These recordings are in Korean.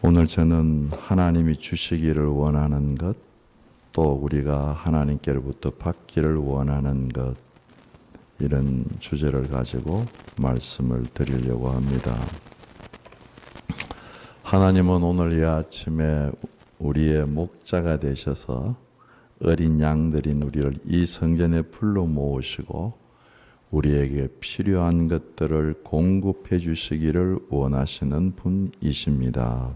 오늘 저는 하나님이 주시기를 원하는 것, 또 우리가 하나님께로부터 받기를 원하는 것, 이런 주제를 가지고 말씀을 드리려고 합니다. 하나님은 오늘 이 아침에 우리의 목자가 되셔서 어린 양들인 우리를 이 성전에 불러 모으시고 우리에게 필요한 것들을 공급해 주시기를 원하시는 분이십니다.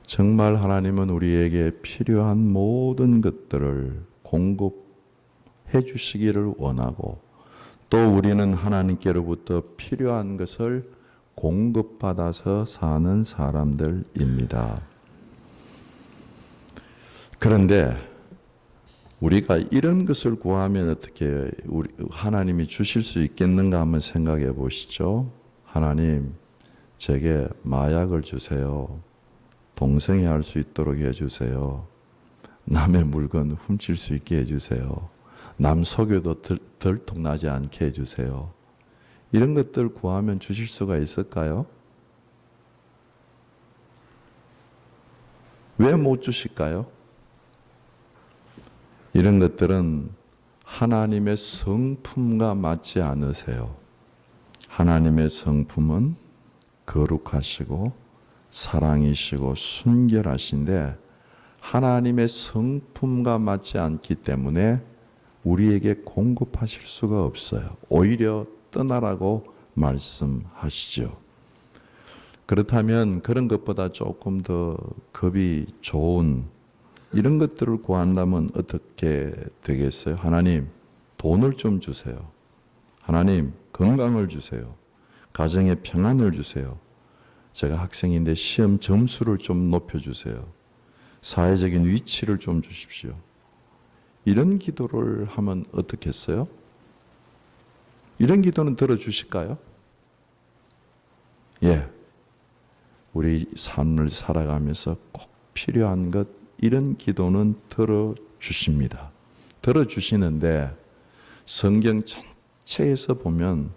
정말 하나님은 우리에게 필요한 모든 것들을 공급해 주시기를 원하고 또 우리는 하나님께로부터 필요한 것을 공급받아서 사는 사람들입니다. 그런데 우리가 이런 것을 구하면 어떻게 하나님이 주실 수 있겠는가 한번 생각해 보시죠. 하나님, 제게 마약을 주세요. 동성애 할 수 있도록 해주세요. 남의 물건 훔칠 수 있게 해주세요. 남 속여도 들통나지 않게 해주세요. 이런 것들 구하면 주실 수가 있을까요? 왜 못 주실까요? 이런 것들은 하나님의 성품과 맞지 않으세요. 하나님의 성품은 거룩하시고 사랑이시고 순결하신데 하나님의 성품과 맞지 않기 때문에 우리에게 공급하실 수가 없어요. 오히려 떠나라고 말씀하시죠. 그렇다면 그런 것보다 조금 더 겁이 좋은 이런 것들을 구한다면 어떻게 되겠어요? 하나님, 돈을 좀 주세요. 하나님, 건강을 주세요. 가정에 평안을 주세요. 제가 학생인데 시험 점수를 좀 높여주세요. 사회적인 위치를 좀 주십시오. 이런 기도를 하면 어떻겠어요? 이런 기도는 들어주실까요? 예. 우리 삶을 살아가면서 꼭 필요한 것, 이런 기도는 들어주십니다. 들어주시는데 성경 전체에서 보면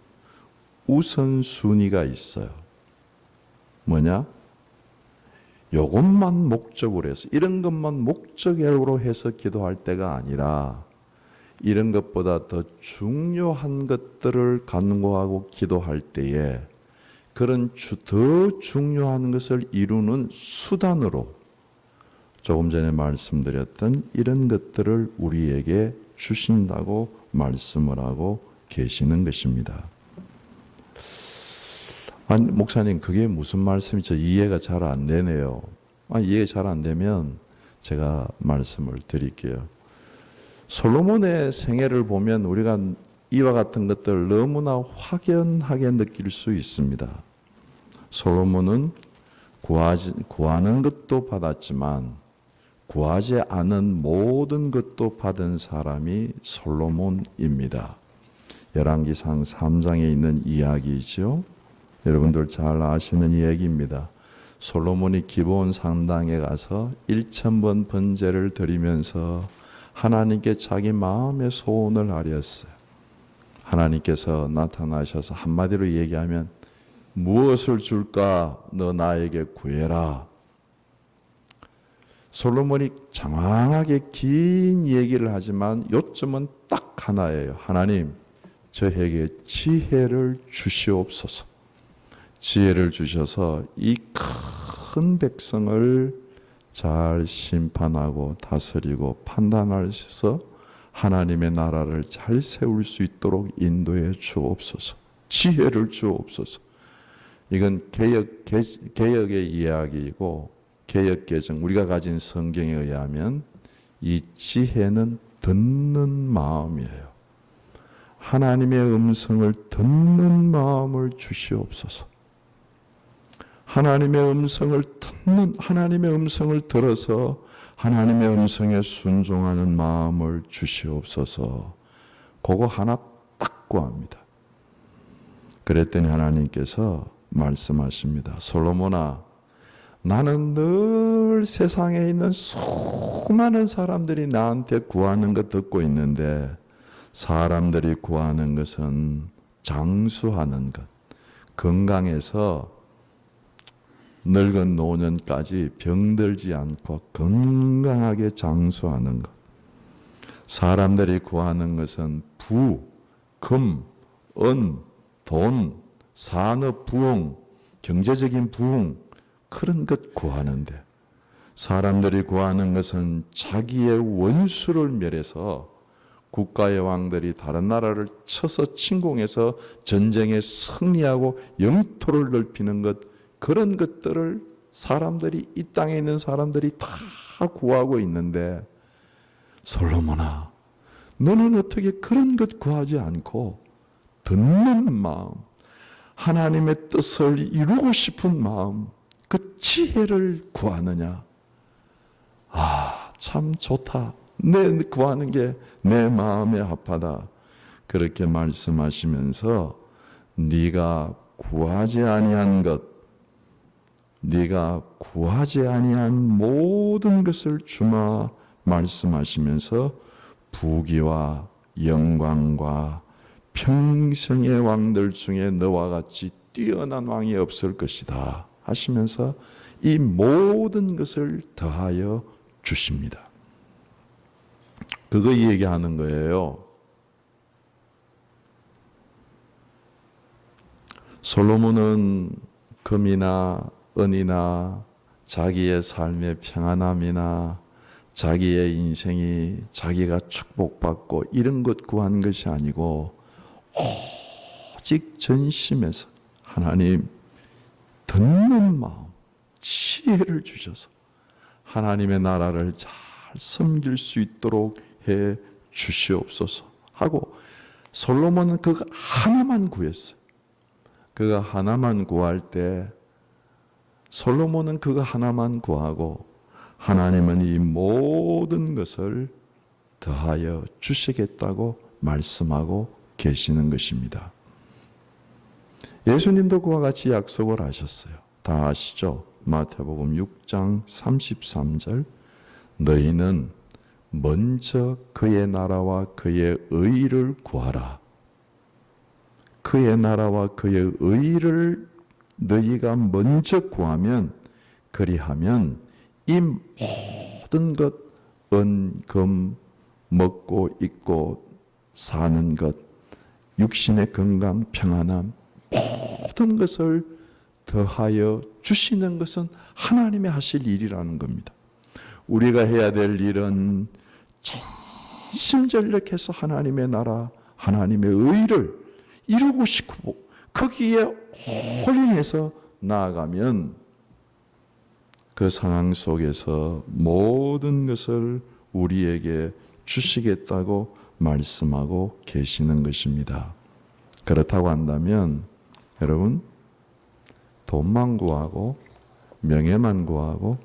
우선순위가 있어요. 뭐냐? 요것만 목적으로 해서, 이런 것만 목적으로 해서 기도할 때가 아니라 이런 것보다 더 중요한 것들을 간구하고 기도할 때에 그런 더 중요한 것을 이루는 수단으로 조금 전에 말씀드렸던 이런 것들을 우리에게 주신다고 말씀을 하고 계시는 것입니다. 아니, 목사님, 그게 무슨 말씀이죠? 이해가 잘 안 되네요. 이해가 잘 안 되면 제가 말씀을 드릴게요. 솔로몬의 생애를 보면 우리가 이와 같은 것들을 너무나 확연하게 느낄 수 있습니다. 솔로몬은 구하는 것도 받았지만 구하지 않은 모든 것도 받은 사람이 솔로몬입니다. 열왕기상 3장에 있는 이야기이죠. 여러분들 잘 아시는 이야기입니다. 솔로몬이 기브온 산당에 가서 1000번 번제를 드리면서 하나님께 자기 마음의 소원을 아뢰었어요. 하나님께서 나타나셔서 한마디로 얘기하면 무엇을 줄까? 너 나에게 구해라. 솔로몬이 장황하게 긴 얘기를 하지만 요점은 딱 하나예요. 하나님, 저에게 지혜를 주시옵소서. 지혜를 주셔서 이 큰 백성을 잘 심판하고 다스리고 판단하셔서 하나님의 나라를 잘 세울 수 있도록 인도해 주옵소서. 지혜를 주옵소서. 이건 개역의 이야기이고 개역개정, 우리가 가진 성경에 의하면 이 지혜는 듣는 마음이에요. 하나님의 음성을 듣는 마음을 주시옵소서. 하나님의 음성을 들어서 하나님의 음성에 순종하는 마음을 주시옵소서. 그거 하나 딱 구합니다. 그랬더니 하나님께서 말씀하십니다. 솔로몬아, 나는 늘 세상에 있는 수많은 사람들이 나한테 구하는 것 듣고 있는데 사람들이 구하는 것은 장수하는 것, 건강해서 늙은 노년까지 병들지 않고 건강하게 장수하는 것. 사람들이 구하는 것은 부, 금, 은, 돈, 산업 부흥, 경제적인 부흥, 그런 것 구하는데, 사람들이 구하는 것은 자기의 원수를 멸해서 국가의 왕들이 다른 나라를 쳐서 침공해서 전쟁에 승리하고 영토를 넓히는 것, 그런 것들을 사람들이, 이 땅에 있는 사람들이 다 구하고 있는데, 솔로몬아, 너는 어떻게 그런 것 구하지 않고 듣는 마음, 하나님의 뜻을 이루고 싶은 마음, 그 지혜를 구하느냐? 아, 참 좋다. 내 구하는 게 내 마음에 합하다. 그렇게 말씀하시면서 네가 구하지 아니한 것, 네가 구하지 아니한 모든 것을 주마 말씀하시면서 부귀와 영광과 평생의 왕들 중에 너와 같이 뛰어난 왕이 없을 것이다 하시면서 이 모든 것을 더하여 주십니다. 그거 얘기하는 거예요. 솔로몬은 금이나 은이나 자기의 삶의 평안함이나 자기의 인생이 자기가 축복받고 이런 것 구한 것이 아니고 오직 전심에서 하나님 듣는 마음, 지혜를 주셔서 하나님의 나라를 잘 섬길 수 있도록 해 주시옵소서 하고, 솔로몬은 그거 하나만 구했어요. 그거 하나만 구할 때 솔로몬은 그거 하나만 구하고 하나님은 이 모든 것을 더하여 주시겠다고 말씀하고 계시는 것입니다. 예수님도 그와 같이 약속을 하셨어요. 다 아시죠? 마태복음 6장 33절, 너희는 먼저 그의 나라와 그의 의를 구하라. 그의 나라와 그의 의를 너희가 먼저 구하면, 그리하면 이 모든 것, 은, 금, 먹고 입고 사는 것, 육신의 건강, 평안함, 모든 것을 더하여 주시는 것은 하나님이 하실 일이라는 겁니다. 우리가 해야 될 일은 전심전력해서 하나님의 나라, 하나님의 의를 이루고 싶고 거기에 홀인해서 나아가면 그 상황 속에서 모든 것을 우리에게 주시겠다고 말씀하고 계시는 것입니다. 그렇다고 한다면 여러분, 돈만 구하고 명예만 구하고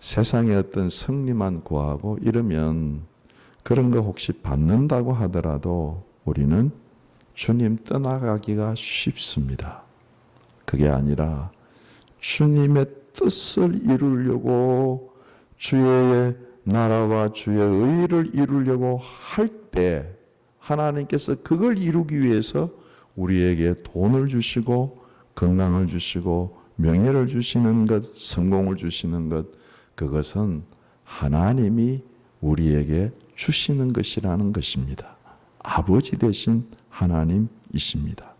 세상의 어떤 승리만 구하고 이러면 그런 거 혹시 받는다고 하더라도 우리는 주님 떠나가기가 쉽습니다. 그게 아니라 주님의 뜻을 이루려고, 주의 나라와 주의 의를 이루려고 할 때 하나님께서 그걸 이루기 위해서 우리에게 돈을 주시고 건강을 주시고 명예를 주시는 것, 성공을 주시는 것, 그것은 하나님이 우리에게 주시는 것이라는 것입니다. 아버지 되신 하나님이십니다.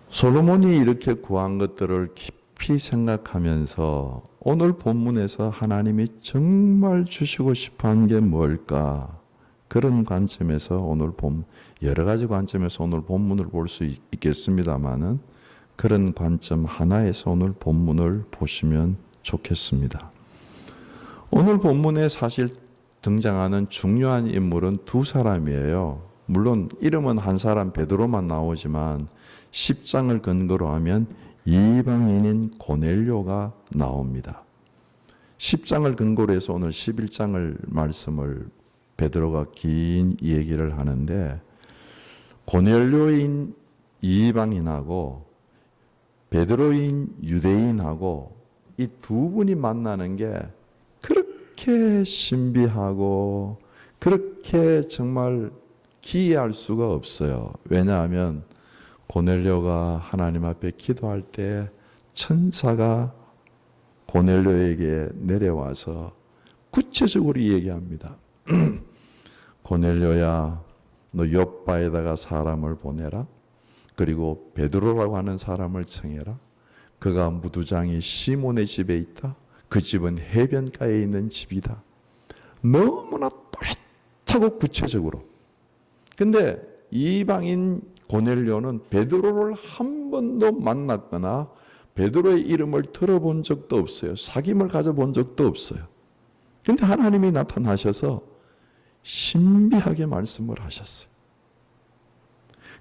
솔로몬이 이렇게 구한 것들을 깊이 생각하면서 오늘 본문에서 하나님이 정말 주시고 싶어한 게 뭘까? 그런 관점에서 오늘 여러 가지 관점에서 오늘 본문을 볼 수 있겠습니다만은 그런 관점 하나에서 오늘 본문을 보시면 좋겠습니다. 오늘 본문에 사실 등장하는 중요한 인물은 두 사람이에요. 물론 이름은 한 사람 베드로만 나오지만 10장을 근거로 하면 이방인인 고넬료가 나옵니다. 10장을 근거로 해서 오늘 11장을 말씀을 베드로가 긴 얘기를 하는데, 고넬료인 이방인하고 베드로인 유대인하고 이 두 분이 만나는 게 그렇게 신비하고 그렇게 정말 기이할 수가 없어요. 왜냐하면 고넬료가 하나님 앞에 기도할 때 천사가 고넬료에게 내려와서 구체적으로 얘기합니다. 고넬료야, 너 요바에다가 사람을 보내라. 그리고 베드로라고 하는 사람을 청해라. 그가 무두장이 시몬의 집에 있다. 그 집은 해변가에 있는 집이다. 너무나 또렷하고 구체적으로. 근데 이방인 고넬료는 베드로를 한 번도 만났거나 베드로의 이름을 들어본 적도 없어요. 사귐을 가져본 적도 없어요. 근데 하나님이 나타나셔서 신비하게 말씀을 하셨어요.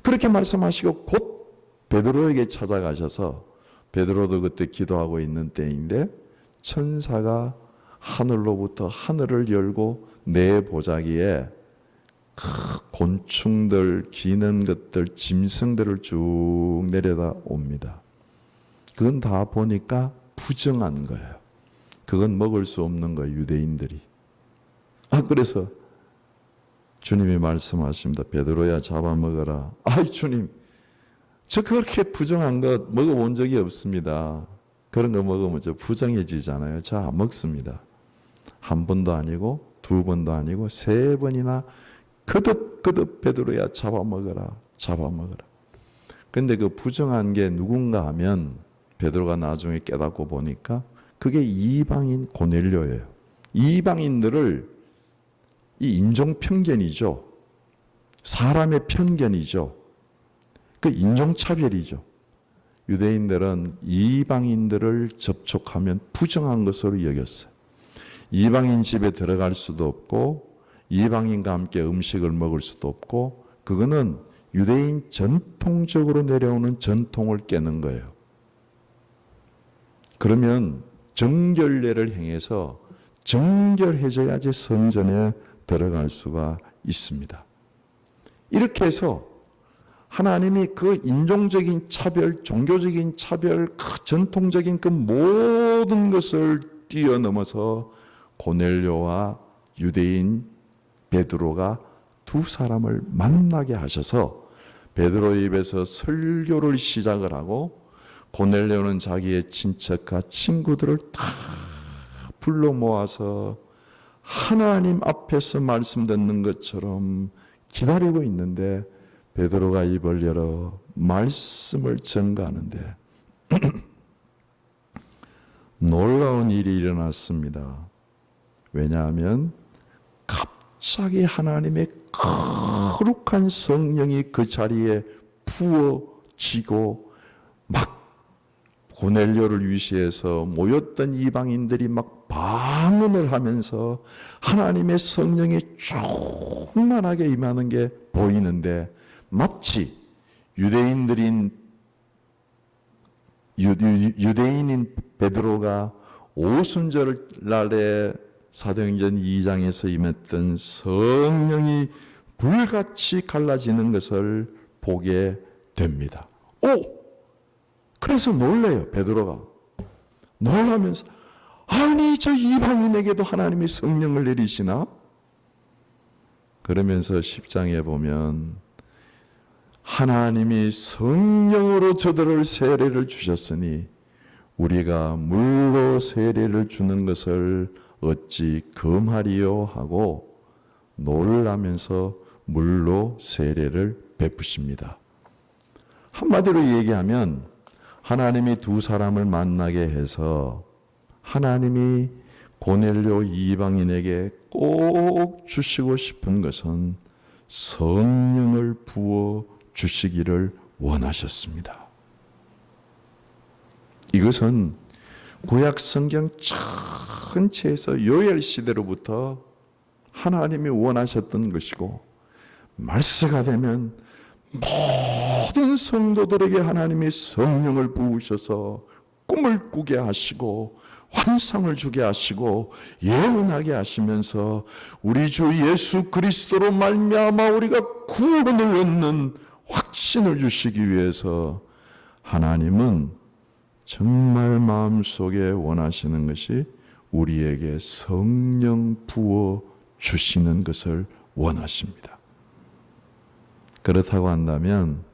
그렇게 말씀하시고 곧 베드로에게 찾아가셔서, 베드로도 그때 기도하고 있는 때인데 천사가 하늘로부터 하늘을 열고 내 보자기에 곤충들, 기는 것들, 짐승들을 쭉 내려다 옵니다. 그건 다 보니까 부정한 거예요. 그건 먹을 수 없는 거예요, 유대인들이. 그래서 주님이 말씀하십니다. 베드로야, 잡아먹어라. 아이 주님, 저 그렇게 부정한 거 먹어본 적이 없습니다. 그런 거 먹으면 저 부정해지잖아요. 저 안 먹습니다. 한 번도 아니고 두 번도 아니고 세 번이나 거듭 베드로야, 잡아먹어라, 잡아먹어라. 근데 그 부정한 게 누군가 하면 베드로가 나중에 깨닫고 보니까 그게 이방인 고넬료예요. 이방인들을, 이 인종 편견이죠. 사람의 편견이죠. 그 인종차별이죠. 유대인들은 이방인들을 접촉하면 부정한 것으로 여겼어요. 이방인 집에 들어갈 수도 없고 이방인과 함께 음식을 먹을 수도 없고, 그거는 유대인 전통적으로 내려오는 전통을 깨는 거예요. 그러면 정결례를 행해서 정결해져야지 성전에 들어갈 수가 있습니다. 이렇게 해서 하나님이 그 인종적인 차별, 종교적인 차별, 그 전통적인 그 모든 것을 뛰어넘어서 고넬료와 유대인 베드로가 두 사람을 만나게 하셔서 베드로의 입에서 설교를 시작을 하고, 고넬료는 자기의 친척과 친구들을 다 불러 모아서 하나님 앞에서 말씀 듣는 것처럼 기다리고 있는데 베드로가 입을 열어 말씀을 전가하는데 놀라운 일이 일어났습니다. 왜냐하면 갑자기 하나님의 거룩한 성령이 그 자리에 부어지고 막 고넬료를 위시해서 모였던 이방인들이 막 방언을 하면서 하나님의 성령이 충만하게 임하는 게 보이는데, 마치 유대인인 베드로가 오순절 날에 사도행전 2장에서 임했던 성령이 불같이 갈라지는 것을 보게 됩니다. 그래서 놀래요. 베드로가 놀라면서, 아니 저 이방인에게도 하나님이 성령을 내리시나? 그러면서 10장에 보면 하나님이 성령으로 저들을 세례를 주셨으니 우리가 물로 세례를 주는 것을 어찌 금하리요 하고 놀라면서 물로 세례를 베푸십니다. 한마디로 얘기하면 하나님이 두 사람을 만나게 해서 하나님이 고넬료 이방인에게 꼭 주시고 싶은 것은 성령을 부어 주시기를 원하셨습니다. 이것은 구약 성경 전체에서 요엘 시대로부터 하나님이 원하셨던 것이고, 말세가 되면 모든 성도들에게 하나님이 성령을 부으셔서 꿈을 꾸게 하시고 환상을 주게 하시고 예언하게 하시면서 우리 주 예수 그리스도로 말미암아 우리가 구원을 얻는 확신을 주시기 위해서 하나님은 정말 마음속에 원하시는 것이 우리에게 성령 부어 주시는 것을 원하십니다. 그렇다고 한다면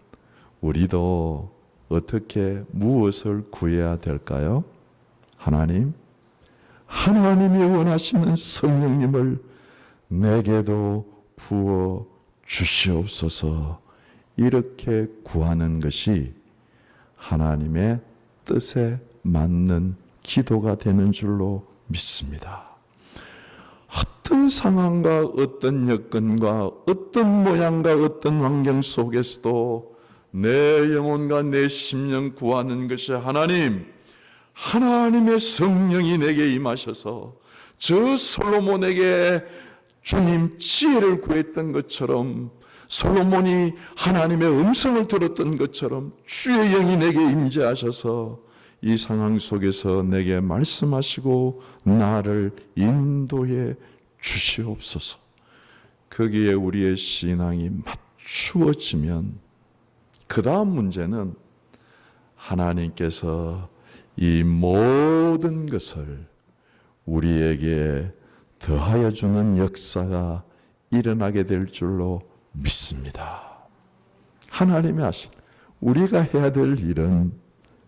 우리도 어떻게 무엇을 구해야 될까요? 하나님이 원하시는 성령님을 내게도 부어 주시옵소서. 이렇게 구하는 것이 하나님의 뜻에 맞는 기도가 되는 줄로 믿습니다. 어떤 상황과 어떤 여건과 어떤 모양과 어떤 환경 속에서도 내 영혼과 내 심령 구하는 것이 하나님의 성령이 내게 임하셔서 저 솔로몬에게 주님 지혜를 구했던 것처럼, 솔로몬이 하나님의 음성을 들었던 것처럼 주의 영이 내게 임재하셔서 이 상황 속에서 내게 말씀하시고 나를 인도해 주시옵소서. 거기에 우리의 신앙이 맞추어지면 그 다음 문제는 하나님께서 이 모든 것을 우리에게 더하여 주는 역사가 일어나게 될 줄로 믿습니다. 하나님이 하신 우리가 해야 될 일은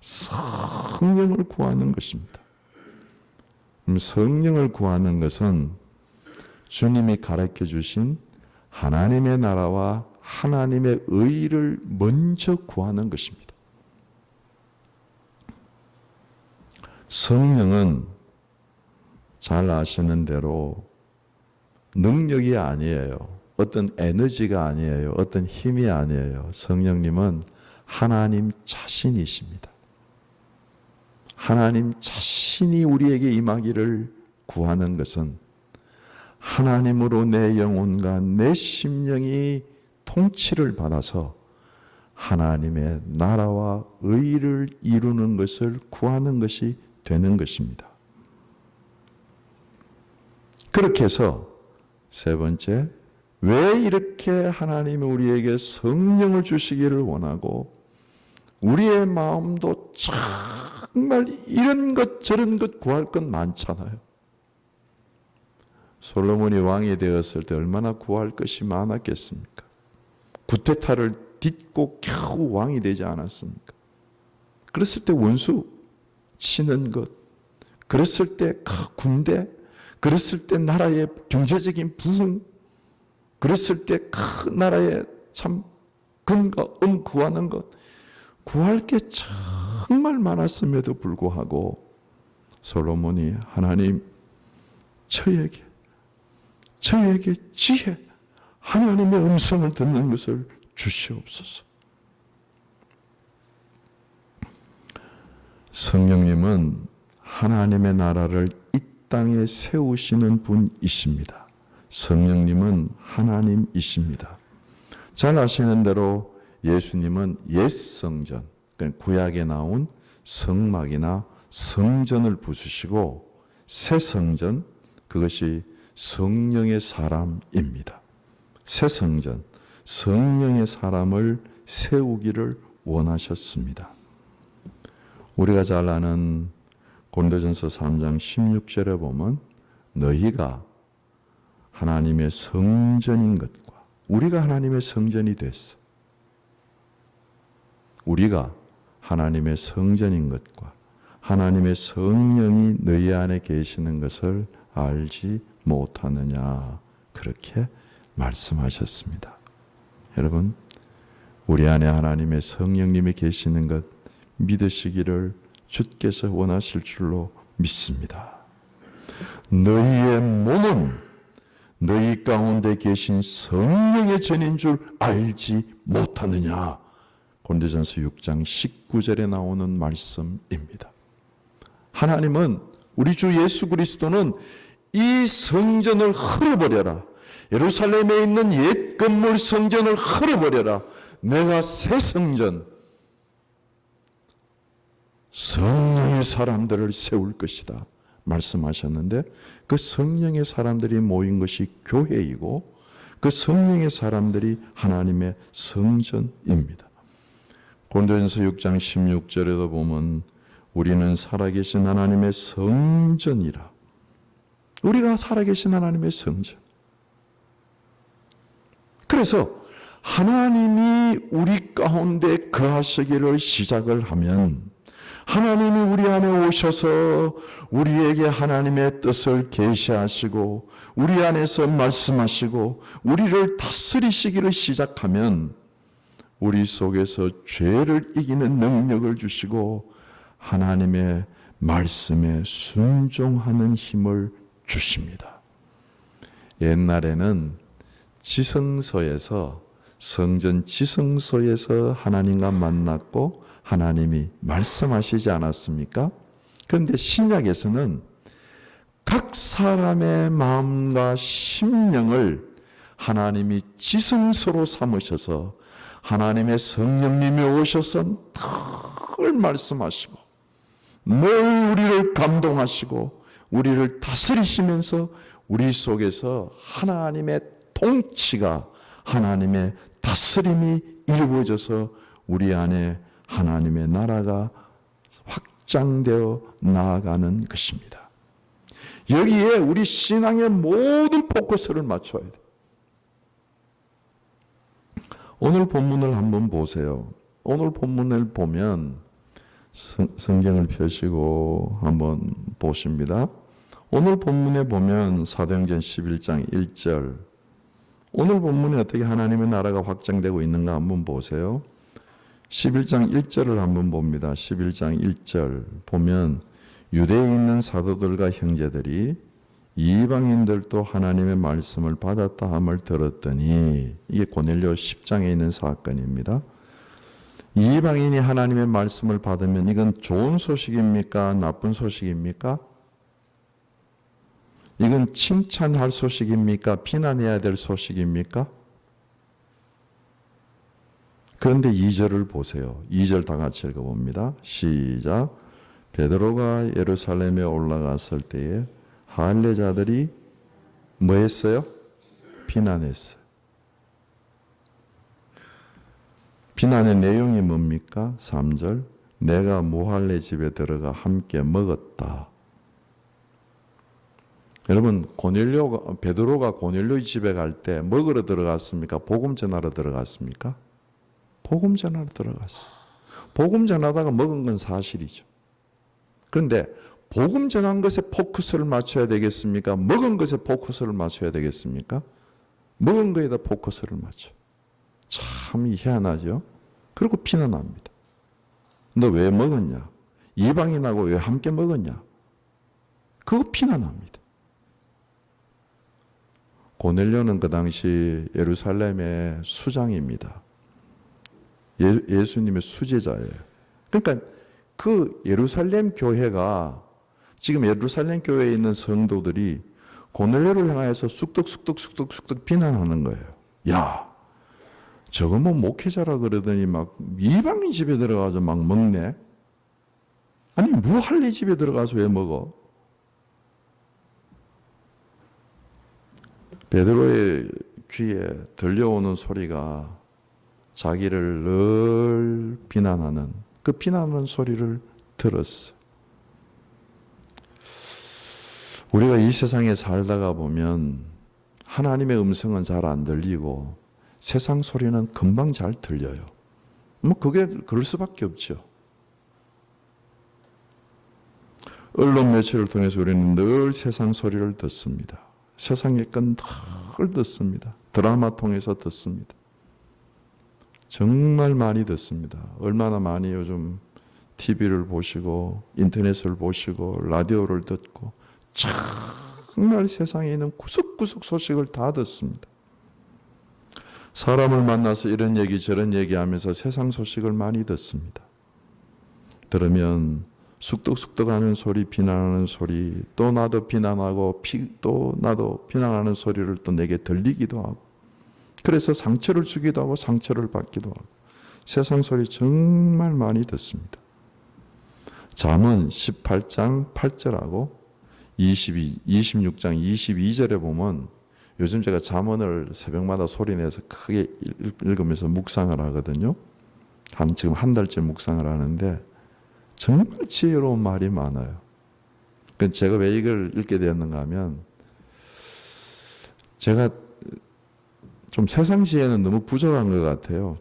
성령을 구하는 것입니다. 성령을 구하는 것은 주님이 가르쳐 주신 하나님의 나라와 하나님의 의를 먼저 구하는 것입니다. 성령은 잘 아시는 대로 능력이 아니에요. 어떤 에너지가 아니에요. 어떤 힘이 아니에요. 성령님은 하나님 자신이십니다. 하나님 자신이 우리에게 임하기를 구하는 것은 하나님으로 내 영혼과 내 심령이 통치를 받아서 하나님의 나라와 의를 이루는 것을 구하는 것이 되는 것입니다. 그렇게 해서 세 번째, 왜 이렇게 하나님이 우리에게 성령을 주시기를 원하고 우리의 마음도 정말 이런 것 저런 것 구할 건 많잖아요. 솔로몬이 왕이 되었을 때 얼마나 구할 것이 많았겠습니까? 구테타를 딛고 겨우 왕이 되지 않았습니까? 그랬을 때 원수 치는 것, 그랬을 때 군대, 그랬을 때 나라의 경제적인 부흥, 그랬을 때 그 나라의 참 근과 구하는 것, 구할 게 정말 많았음에도 불구하고 솔로몬이 하나님 저에게 지혜, 하나님의 음성을 듣는 것을 주시옵소서. 성령님은 하나님의 나라를 이 땅에 세우시는 분이십니다. 성령님은 하나님이십니다. 잘 아시는 대로 예수님은 옛 성전, 구약에 나온 성막이나 성전을 부수시고 새 성전, 그것이 성령의 사람입니다. 새 성전, 성령의 사람을 세우기를 원하셨습니다. 우리가 잘 아는 고린도전서 3장 16절에 보면 너희가 하나님의 성전인 것과 우리가 하나님의 성전이 됐어. 우리가 하나님의 성전인 것과 하나님의 성령이 너희 안에 계시는 것을 알지 못하느냐, 그렇게 말씀하셨습니다. 여러분, 우리 안에 하나님의 성령님이 계시는 것 믿으시기를 주께서 원하실 줄로 믿습니다. 너희의 몸은 너희 가운데 계신 성령의 전인 줄 알지 못하느냐, 고린도전서 6장 19절에 나오는 말씀입니다. 하나님은, 우리 주 예수 그리스도는 이 성전을 헐어버려라, 예루살렘에 있는 옛 건물 성전을 헐어버려라, 내가 새 성전, 성령의 사람들을 세울 것이다 말씀하셨는데, 그 성령의 사람들이 모인 것이 교회이고 그 성령의 사람들이 하나님의 성전입니다. 고린도전서 6장 16절에도 보면 우리는 살아계신 하나님의 성전이라. 우리가 살아계신 하나님의 성전. 그래서 하나님이 우리 가운데 거하시기를 시작을 하면 하나님이 우리 안에 오셔서 우리에게 하나님의 뜻을 계시하시고 우리 안에서 말씀하시고 우리를 다스리시기를 시작하면 우리 속에서 죄를 이기는 능력을 주시고 하나님의 말씀에 순종하는 힘을 주십니다. 옛날에는 지성소에서 성전 지성소에서 하나님과 만났고 하나님이 말씀하시지 않았습니까? 그런데 신약에서는 각 사람의 마음과 심령을 하나님이 지성소로 삼으셔서 하나님의 성령님이 오셔서 늘 말씀하시고 늘 우리를 감동하시고 우리를 다스리시면서 우리 속에서 하나님의 통치가 하나님의 다스림이 이루어져서 우리 안에 하나님의 나라가 확장되어 나아가는 것입니다. 여기에 우리 신앙의 모든 포커스를 맞춰야 돼요. 오늘 본문을 한번 보세요. 오늘 본문을 보면 성경을 펴시고 한번 보십니다. 오늘 본문에 보면 사도행전 11장 1절 오늘 본문에 어떻게 하나님의 나라가 확장되고 있는가 한번 보세요. 11장 1절을 한번 봅니다. 11장 1절 보면 유대에 있는 사도들과 형제들이 이방인들도 하나님의 말씀을 받았다 함을 들었더니 이게 고넬료 10장에 있는 사건입니다. 이방인이 하나님의 말씀을 받으면 이건 좋은 소식입니까? 나쁜 소식입니까? 이건 칭찬할 소식입니까? 비난해야 될 소식입니까? 그런데 2절을 보세요. 2절 다 같이 읽어봅니다. 시작. 베드로가 예루살렘에 올라갔을 때에 할례자들이 뭐 했어요? 비난했어요. 비난의 내용이 뭡니까? 3절. 내가 무할례 집에 들어가 함께 먹었다. 여러분, 베드로가 고넬료 집에 갈 때 먹으러 들어갔습니까? 복음 전하러 들어갔습니까? 복음 전하러 들어갔어요. 복음 전하다가 먹은 건 사실이죠. 그런데 복음 전한 것에 포커스를 맞춰야 되겠습니까? 먹은 것에 포커스를 맞춰야 되겠습니까? 먹은 거에다 포커스를 맞춰. 참 희한하죠? 그리고 비난합니다. 너 왜 먹었냐? 이방인하고 왜 함께 먹었냐? 그거 비난합니다. 고넬료는 그 당시 예루살렘의 수장입니다. 예수님의 수제자예요. 그러니까 그 예루살렘 교회가 지금 예루살렘 교회에 있는 성도들이 고넬료를 향해서 쑥덕쑥덕 비난하는 거예요. 야, 저거 뭐 목회자라 그러더니 막 이방인 집에 들어가서 막 먹네. 아니 무할례 집에 들어가서 왜 먹어? 베드로의 귀에 들려오는 소리가 자기를 늘 비난하는 그 비난하는 소리를 들었어. 우리가 이 세상에 살다가 보면 하나님의 음성은 잘 안 들리고 세상 소리는 금방 잘 들려요. 뭐 그게 그럴 수밖에 없죠. 언론 매체를 통해서 우리는 늘 세상 소리를 듣습니다. 세상의 건 늘 듣습니다. 드라마 통해서 듣습니다. 정말 많이 듣습니다. 얼마나 많이 요즘 TV를 보시고 인터넷을 보시고 라디오를 듣고 정말 세상에 있는 구석구석 소식을 다 듣습니다. 사람을 만나서 이런 얘기 저런 얘기하면서 세상 소식을 많이 듣습니다. 들으면 쑥덕쑥덕하는 소리, 비난하는 소리, 또 나도 비난하고 또 나도 비난하는 소리를 또 내게 들리기도 하고, 그래서 상처를 주기도 하고 상처를 받기도 하고, 세상 소리 정말 많이 듣습니다. 잠언 18장 8절하고 26장 22절에 보면, 요즘 제가 잠언을 새벽마다 소리내서 크게 읽으면서 묵상을 하거든요. 지금 한 달째 묵상을 하는데 정말 지혜로운 말이 많아요. 제가 왜 이걸 읽게 되었는가 하면, 제가 좀 세상 지혜는 너무 부족한 것 같아요.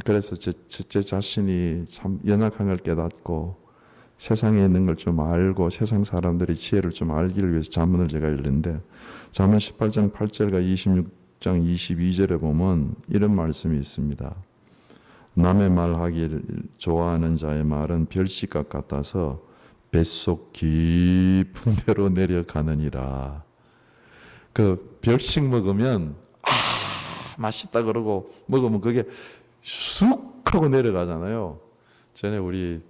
그래서 제 자신이 참 연약한 걸 깨닫고 세상에 있는 걸 좀 알고 세상 사람들이 지혜를 좀 알기를 위해서 잠언을 제가 읽는데 잠언 18장 8절과 26장 22절에 보면 이런 말씀이 있습니다. 남의 말하기를 좋아하는 자의 말은 별식각 같아서 뱃속 깊은 데로 내려가느니라. 그 별식 먹으면 맛있다 그러고 먹으면 그게 쑥 하고 내려가잖아요. 전에 우리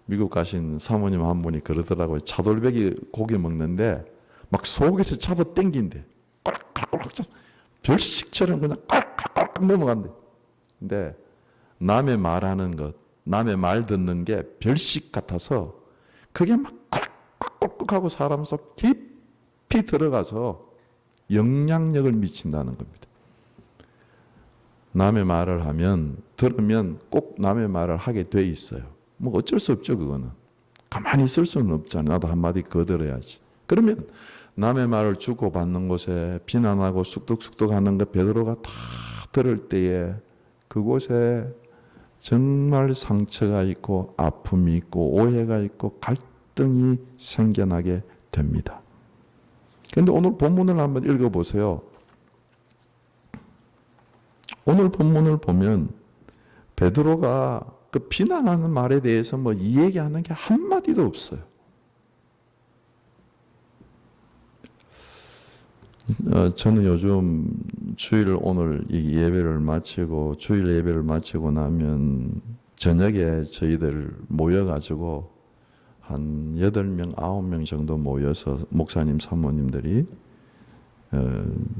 미국 가신 사모님 한 분이 그러더라고요. 차돌박이 고기 먹는데 막 속에서 잡아 당긴대. 꼴깍꼴깍 별식처럼 그냥 꼴깍꼴깍 넘어간대. 근데 남의 말하는 것, 남의 말 듣는 게 별식 같아서 그게 막 꼴깍꼴깍하고 사람 속 깊이 들어가서 영향력을 미친다는 겁니다. 남의 말을 하면 들으면 꼭 남의 말을 하게 돼 있어요. 뭐 어쩔 수 없죠. 그거는 가만히 있을 수는 없잖아요. 나도 한마디 거들어야지. 그러면 남의 말을 주고받는 곳에 비난하고 쑥덕쑥덕하는 거 베드로가 다 들을 때에 그곳에 정말 상처가 있고 아픔이 있고 오해가 있고 갈등이 생겨나게 됩니다. 그런데 오늘 본문을 한번 읽어보세요. 오늘 본문을 보면 베드로가 그 비난하는 말에 대해서 뭐 이 얘기하는 게 한마디도 없어요. 저는 요즘 주일 오늘 이 예배를 마치고 주일 예배를 마치고 나면 저녁에 저희들 모여가지고 한 8명, 9명 정도 모여서 목사님, 사모님들이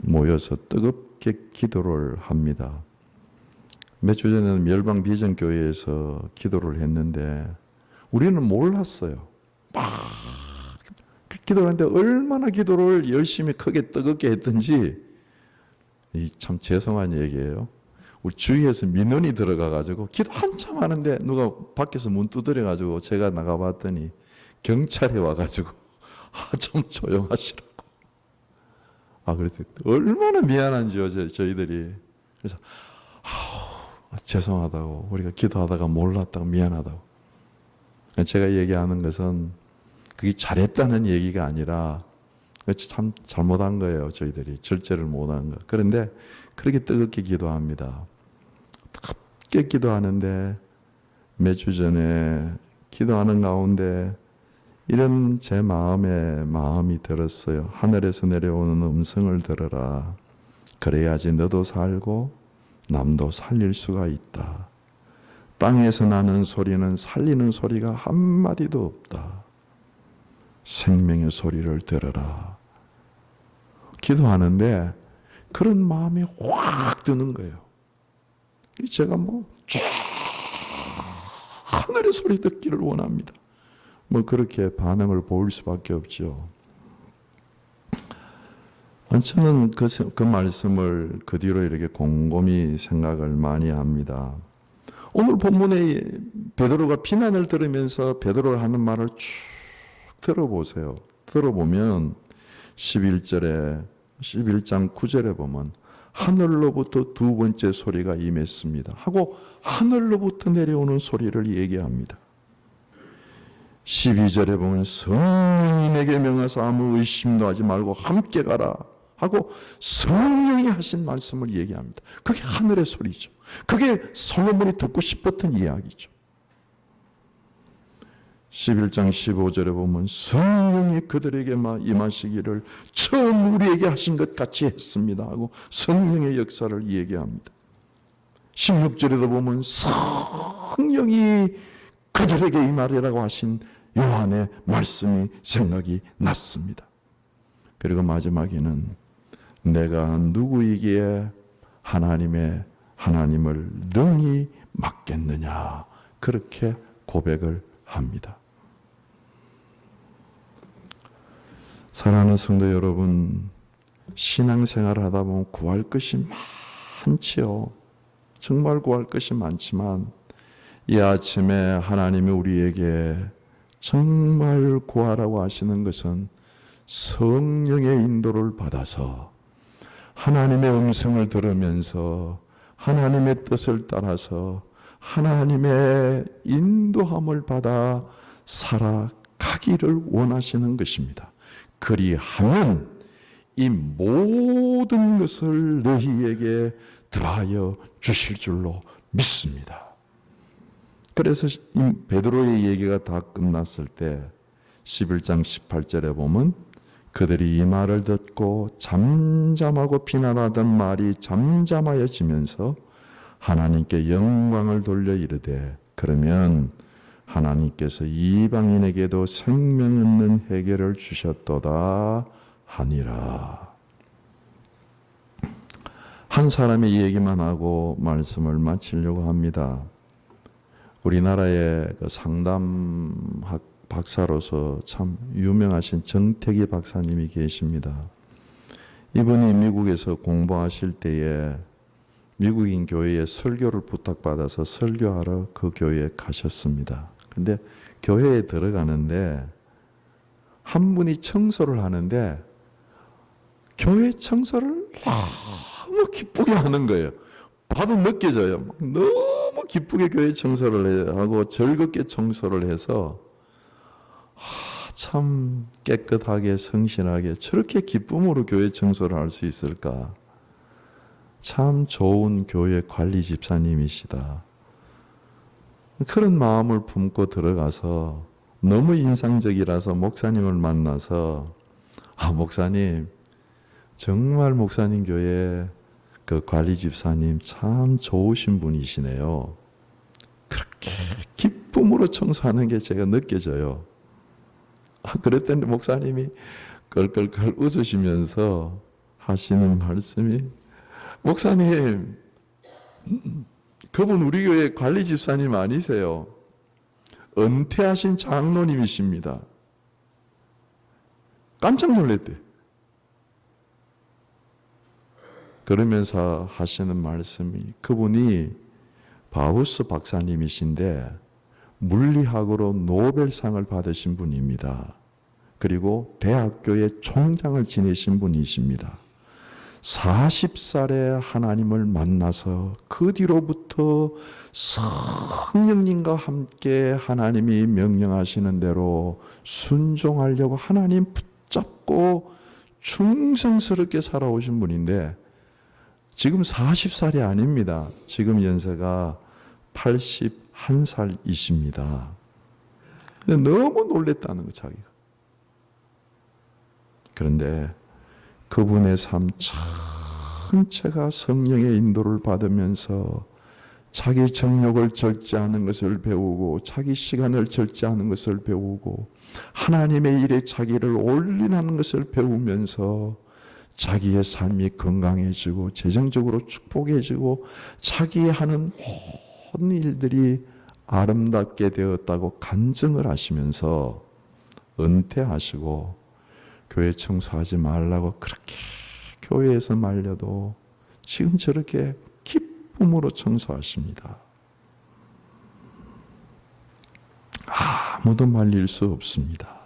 모여서 뜨겁게 기도를 합니다. 몇 주 전에는 멸방 비전교회에서 기도를 했는데 우리는 몰랐어요. 막 기도를 했는데 얼마나 기도를 열심히 크게 뜨겁게 했든지 참 죄송한 얘기예요. 우리 주위에서 민원이 들어가가지고 기도 한참 하는데 누가 밖에서 문 두드려가지고 제가 나가봤더니 경찰이 와가지고 좀 조용하시라고. 그랬더니 얼마나 미안한지요 저희들이. 그래서 죄송하다고 우리가 기도하다가 몰랐다고 미안하다고. 제가 얘기하는 것은 그게 잘했다는 얘기가 아니라 참 잘못한 거예요. 저희들이 절제를 못한 거. 그런데 그렇게 뜨겁게 기도합니다. 뜨겁게 기도하는데 몇 주 전에 기도하는 가운데 이런 제 마음이 들었어요. 하늘에서 내려오는 음성을 들어라. 그래야지 너도 살고 남도 살릴 수가 있다. 땅에서 나는 소리는 살리는 소리가 한마디도 없다. 생명의 소리를 들어라. 기도하는데 그런 마음이 확 드는 거예요. 제가 하늘의 소리 듣기를 원합니다. 그렇게 반응을 보일 수밖에 없죠. 저는 그 말씀을 그 뒤로 이렇게 곰곰이 생각을 많이 합니다. 오늘 본문에 베드로가 비난을 들으면서 베드로가 하는 말을 쭉 들어보세요. 들어보면 11장 9절에 보면 하늘로부터 두 번째 소리가 임했습니다 하고 하늘로부터 내려오는 소리를 얘기합니다. 12절에 보면 성령이 내게 명하사 아무 의심도 하지 말고 함께 가라 하고 성령이 하신 말씀을 얘기합니다. 그게 하늘의 소리죠. 그게 솔로몬이 듣고 싶었던 이야기죠. 11장 15절에 보면 성령이 그들에게 임하시기를 처음 우리에게 하신 것 같이 했습니다 하고 성령의 역사를 얘기합니다. 16절에도 보면 성령이 그들에게 임하리라고 하신 요한의 말씀이 생각이 났습니다. 그리고 마지막에는 내가 누구에게 하나님을 능히 맡겠느냐 그렇게 고백을 합니다. 사랑하는 성도 여러분, 신앙생활을 하다 보면 구할 것이 많지요. 정말 구할 것이 많지만 이 아침에 하나님이 우리에게 정말 구하라고 하시는 것은 성령의 인도를 받아서 하나님의 음성을 들으면서 하나님의 뜻을 따라서 하나님의 인도함을 받아 살아가기를 원하시는 것입니다. 그리하면 이 모든 것을 너희에게 더하여 주실 줄로 믿습니다. 그래서 베드로의 얘기가 다 끝났을 때 11장 18절에 보면 그들이 이 말을 듣고 잠잠하고 비난하던 말이 잠잠하여지면서 하나님께 영광을 돌려 이르되 그러면 하나님께서 이방인에게도 생명 있는 해결을 주셨도다 하니라. 한 사람의 얘기만 하고 말씀을 마치려고 합니다. 우리나라의 상담학 박사로서 참 유명하신 정태기 박사님이 계십니다. 이분이 미국에서 공부하실 때에 미국인 교회에 설교를 부탁받아서 설교하러 그 교회에 가셨습니다. 근데 교회에 들어가는데 한 분이 청소를 하는데 교회 청소를 너무 기쁘게 하는 거예요. 봐도 느껴져요. 너무 기쁘게 교회 청소를 하고 즐겁게 청소를 해서 참 깨끗하게 성실하게 저렇게 기쁨으로 교회 청소를 할 수 있을까? 참 좋은 교회 관리 집사님이시다. 그런 마음을 품고 들어가서 너무 인상적이라서 목사님을 만나서 목사님 정말 목사님 교회 그 관리 집사님 참 좋으신 분이시네요. 그렇게 기쁨으로 청소하는 게 제가 느껴져요. 그랬더니 목사님이 껄껄껄 웃으시면서 하시는 말씀이 목사님 그분 우리 교회 관리 집사님 아니세요. 은퇴하신 장로님이십니다. 깜짝 놀랐대. 그러면서 하시는 말씀이 그분이 바우스 박사님이신데 물리학으로 노벨상을 받으신 분입니다. 그리고 대학교의 총장을 지내신 분이십니다. 40살에 하나님을 만나서 그 뒤로부터 성령님과 함께 하나님이 명령하시는 대로 순종하려고 하나님 붙잡고 충성스럽게 살아오신 분인데 지금 40살이 아닙니다. 지금 연세가 81살이십니다. 근데 너무 놀랬다는 거 자기가. 그런데 그분의 삶 전체가 성령의 인도를 받으면서 자기 정욕을 절제하는 것을 배우고 자기 시간을 절제하는 것을 배우고 하나님의 일에 자기를 올인하는 것을 배우면서 자기의 삶이 건강해지고 재정적으로 축복해지고 자기 하는 모든 일들이 아름답게 되었다고 간증을 하시면서 은퇴하시고 교회 청소하지 말라고 그렇게 교회에서 말려도 지금 저렇게 기쁨으로 청소하십니다. 아무도 말릴 수 없습니다.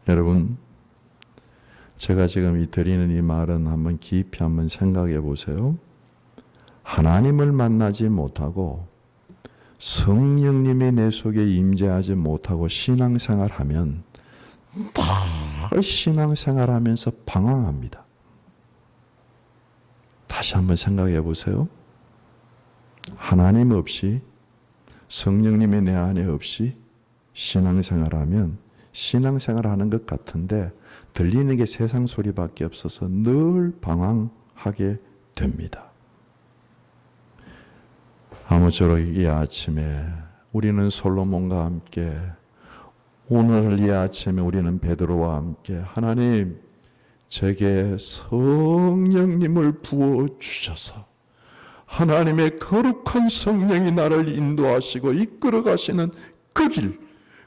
여러분, 제가 지금 드리는 이 말은 한번 깊이 한번 생각해 보세요. 하나님을 만나지 못하고 성령님이 내 속에 임재하지 못하고 신앙생활하면 늘 신앙생활하면서 방황합니다. 다시 한번 생각해 보세요. 하나님 없이 성령님의 내 안에 없이 신앙생활하면 신앙생활하는 것 같은데 들리는 게 세상 소리밖에 없어서 늘 방황하게 됩니다. 아무쪼록 이 아침에 우리는 솔로몬과 함께 오늘 이 아침에 우리는 베드로와 함께 하나님 제게 성령님을 부어주셔서 하나님의 거룩한 성령이 나를 인도하시고 이끌어 가시는 그 길,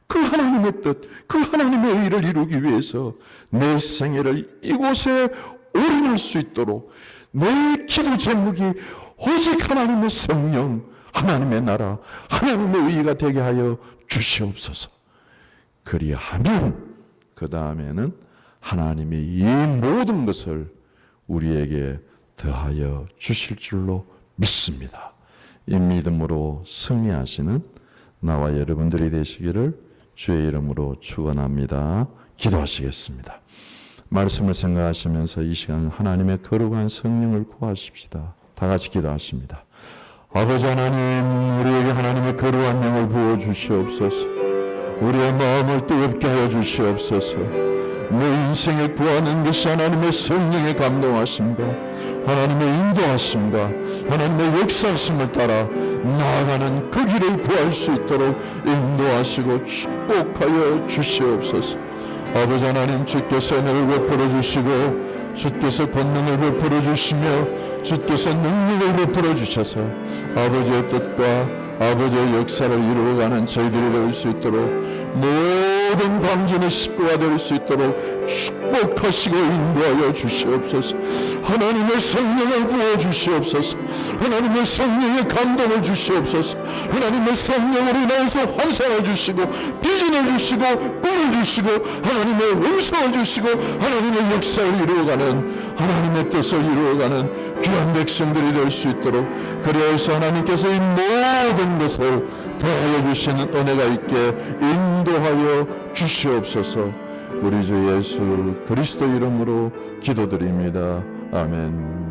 그 하나님의 뜻, 그 하나님의 의를 이루기 위해서 내 생애를 이곳에 올인할 수 있도록 내 기도 제목이 오직 하나님의 성령, 하나님의 나라, 하나님의 의가 되게 하여 주시옵소서. 그리하면 그 다음에는 하나님이 이 모든 것을 우리에게 더하여 주실 줄로 믿습니다. 이 믿음으로 승리하시는 나와 여러분들이 되시기를 주의 이름으로 축원합니다. 기도하시겠습니다. 말씀을 생각하시면서 이 시간 하나님의 거룩한 성령을 구하십시다. 다 같이 기도하십니다. 아버지 하나님, 우리에게 하나님의 거룩한 영을 부어주시옵소서. 우리의 마음을 뜨겁게 하여 주시옵소서. 내 인생에 구하는 것이 하나님의 성령의 감동하심과 하나님의 인도하심과 하나님의 역사하심을 따라 나아가는 그 길을 구할 수 있도록 인도하시고 축복하여 주시옵소서. 아버지 하나님, 주께서 은혜를 베풀어 주시고 주께서 권능을 베풀어 주시며 주께서 능력을 베풀어 주셔서 아버지의 뜻과 아버지의 역사를 이루어가는 저희들이 될 수 있도록 모든 광진의 식구가 될 수 있도록 축복하시고 인도하여 주시옵소서. 하나님의 성령을 부어 주시옵소서. 하나님의 성령의 감동을 주시옵소서. 하나님의 성령으로 인해서 환상을 주시고 비전을 주시고 꿈을 주시고 하나님의 음성을 주시고 하나님의 역사를 이루어가는 하나님의 뜻을 이루어가는 귀한 백성들이 될 수 있도록, 그래서 하나님께서 이 모든 것을 더하여 주시는 은혜가 있게 인도하여 주시옵소서. 우리 주 예수 그리스도 이름으로 기도드립니다. 아멘.